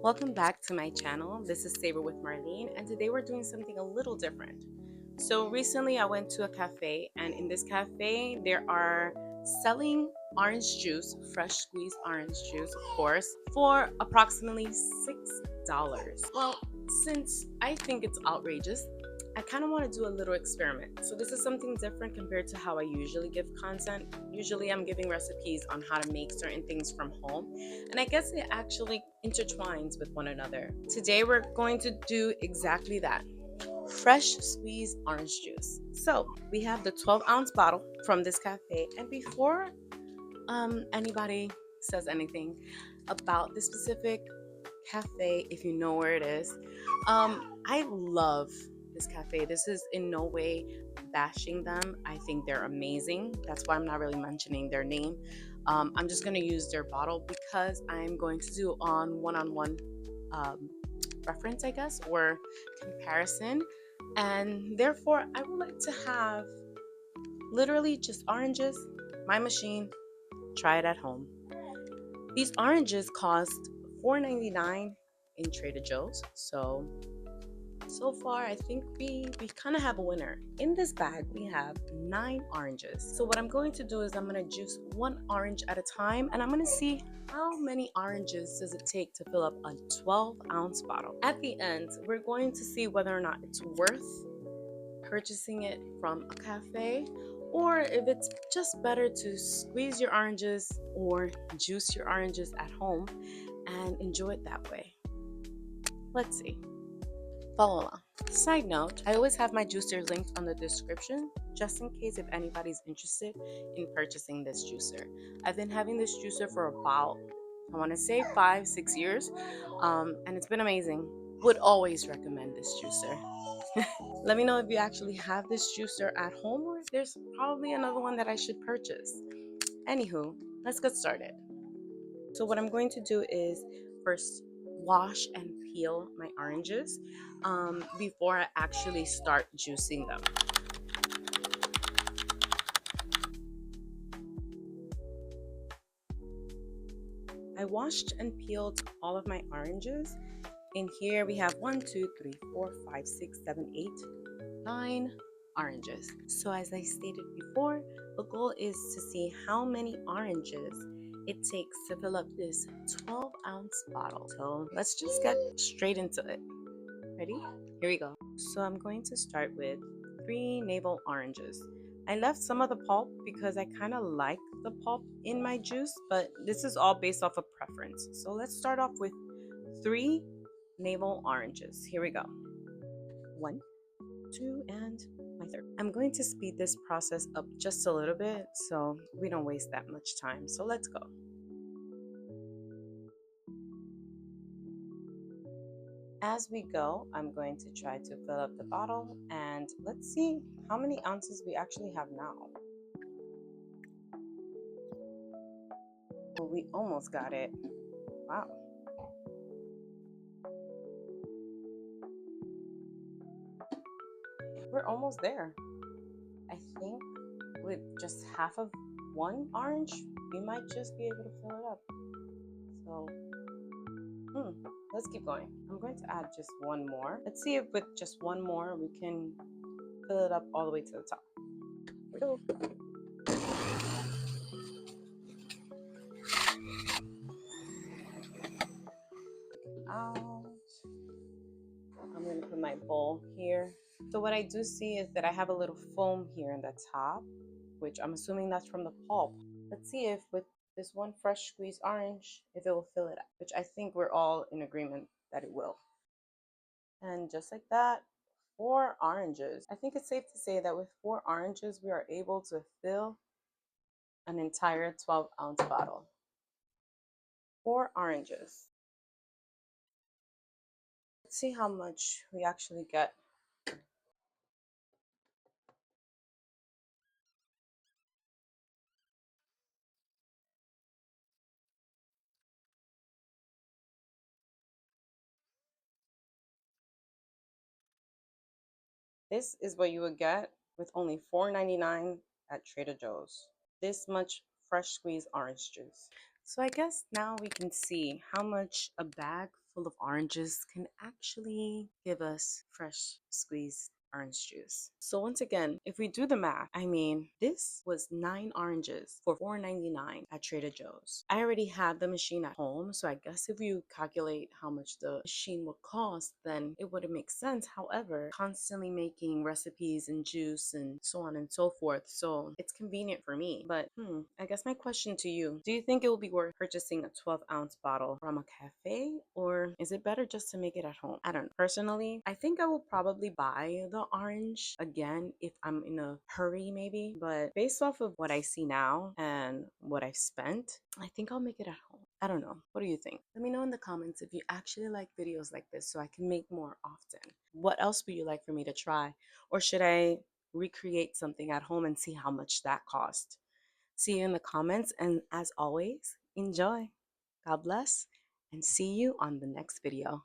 Welcome back to my channel. This is Savor with Marlene, and today we're doing something a little different. So recently I went to a cafe, and in this cafe they are selling orange juice, fresh squeezed orange juice, of course, for approximately $6. Well, since I think it's outrageous, I kind of want to do a little experiment. So this is something different compared to how I usually give content. Usually I'm giving recipes on how to make certain things from home, and I guess it actually intertwines with one another. Today we're going to do exactly that. Fresh squeezed orange juice. So we have the 12-ounce bottle from this cafe, and before anybody says anything about this specific cafe, if you know where it is, I love this cafe. This is in no way bashing them. I think they're amazing. That's why I'm not really mentioning their name. I'm just going to use their bottle because I'm going to do on one-on-one um, reference, I guess, or comparison. And therefore, I would like to have literally just oranges, my machine, try it at home. These oranges cost $4.99 in Trader Joe's. So far, I think we kind of have a winner. In this bag, we have 9 oranges. So what I'm going to do is I'm going to juice one orange at a time, and I'm going to see how many oranges does it take to fill up a 12-ounce bottle. At the end, we're going to see whether or not it's worth purchasing it from a cafe, or if it's just better to squeeze your oranges or juice your oranges at home and enjoy it that way. Let's see. Follow along. Side note, I always have my juicer linked on the description just in case if anybody's interested in purchasing this juicer. I've been having this juicer for about, I want to say 5-6 years, and it's been amazing. Would always recommend this juicer. Let me know if you actually have this juicer at home or if there's probably another one that I should purchase. Anywho, let's get started. So what I'm going to do is first wash and peel my oranges before I actually start juicing them. I washed and peeled all of my oranges. In here we have 1, 2, 3, 4, 5, 6, 7, 8, 9 oranges. So as I stated before, the goal is to see how many oranges it takes to fill up this 12-ounce bottle. So let's just get straight into it. Ready? Here we go. So I'm going to start with 3 navel oranges. I left some of the pulp because I kind of like the pulp in my juice, but this is all based off of preference. So let's start off with 3 navel oranges. Here we go. 1, 2, and my third. I'm going to speed this process up just a little bit so we don't waste that much time. So let's go. As we go, I'm going to try to fill up the bottle, and let's see how many ounces we actually have now. Well, we almost got it. Wow. We're almost there. I think with just half of one orange, we might just be able to fill it up. So, let's keep going. I'm going to add just one more. Let's see if with just one more we can fill it up all the way to the top. Here we go. Out. I'm going to put my bowl here. So what I do see is that I have a little foam here in the top, which I'm assuming that's from the pulp. Let's see if with this one fresh squeezed orange, if it will fill it up, which I think we're all in agreement that it will. And just like that, 4 oranges. I think it's safe to say that with 4 oranges, we are able to fill an entire 12-ounce bottle. 4 oranges. Let's see how much we actually get. This is what you would get with only $4.99 at Trader Joe's. This much fresh squeezed orange juice. So I guess now we can see how much a bag full of oranges can actually give us fresh squeezed orange juice. So once again, if we do the math, I mean, this was 9 oranges for $4.99 at Trader Joe's. I already had the machine at home, so I guess if you calculate how much the machine would cost, then it wouldn't make sense. However, constantly making recipes and juice and so on and so forth, so it's convenient for me. But I guess my question to you, do you think it will be worth purchasing a 12-ounce bottle from a cafe, or is it better just to make it at home? I don't know. Personally, I think I will probably buy the orange again if I'm in a hurry, maybe. But based off of what I see now and what I've spent, I think I'll make it at home. I don't know. What do you think? Let me know in the comments if you actually like videos like this so I can make more often. What else would you like for me to try? Or should I recreate something at home and see how much that cost? See you in the comments, and as always, enjoy. God bless, and see you on the next video.